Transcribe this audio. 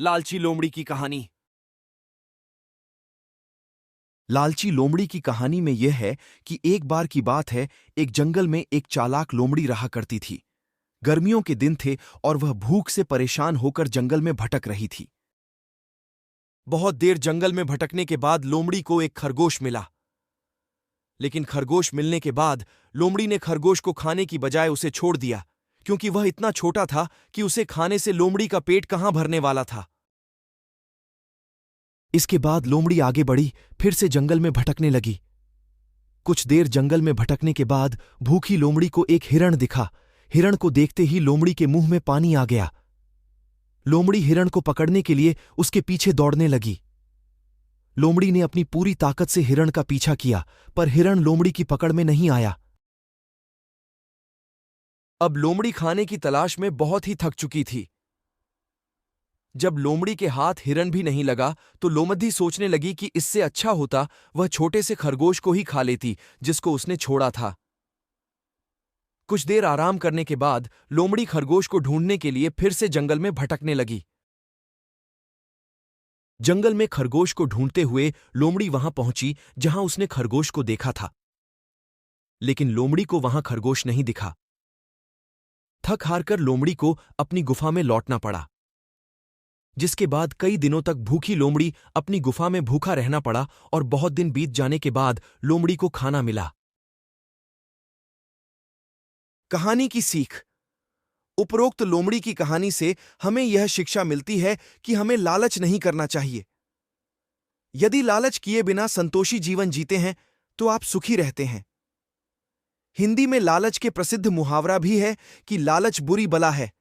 लालची लोमड़ी की कहानी। लालची लोमड़ी की कहानी में यह है कि एक बार की बात है, एक जंगल में एक चालाक लोमड़ी रहा करती थी। गर्मियों के दिन थे और वह भूख से परेशान होकर जंगल में भटक रही थी। बहुत देर जंगल में भटकने के बाद लोमड़ी को एक खरगोश मिला। लेकिन खरगोश मिलने के बाद लोमड़ी ने खरगोश को खाने की बजाय उसे छोड़ दिया, क्योंकि वह इतना छोटा था कि उसे खाने से लोमड़ी का पेट कहां भरने वाला था। इसके बाद लोमड़ी आगे बढ़ी, फिर से जंगल में भटकने लगी। कुछ देर जंगल में भटकने के बाद भूखी लोमड़ी को एक हिरण दिखा। हिरण को देखते ही लोमड़ी के मुंह में पानी आ गया। लोमड़ी हिरण को पकड़ने के लिए उसके पीछे दौड़ने लगी। लोमड़ी ने अपनी पूरी ताकत से हिरण का पीछा किया, पर हिरण लोमड़ी की पकड़ में नहीं आया। अब लोमड़ी खाने की तलाश में बहुत ही थक चुकी थी। जब लोमड़ी के हाथ हिरण भी नहीं लगा तो लोमड़ी सोचने लगी कि इससे अच्छा होता वह छोटे से खरगोश को ही खा लेती जिसको उसने छोड़ा था। कुछ देर आराम करने के बाद लोमड़ी खरगोश को ढूंढने के लिए फिर से जंगल में भटकने लगी। जंगल में खरगोश को ढूंढते हुए लोमड़ी वहां पहुंची जहां उसने खरगोश को देखा था। लेकिन लोमड़ी को वहां खरगोश नहीं दिखा। थक हारकर लोमड़ी को अपनी गुफा में लौटना पड़ा, जिसके बाद कई दिनों तक भूखी लोमड़ी अपनी गुफा में भूखा रहना पड़ा और बहुत दिन बीत जाने के बाद लोमड़ी को खाना मिला। कहानी की सीख। उपरोक्त लोमड़ी की कहानी से हमें यह शिक्षा मिलती है कि हमें लालच नहीं करना चाहिए। यदि लालच किए बिना संतोषी जीवन जीते हैं तो आप सुखी रहते हैं। हिंदी में लालच के प्रसिद्ध मुहावरा भी है कि लालच बुरी बला है।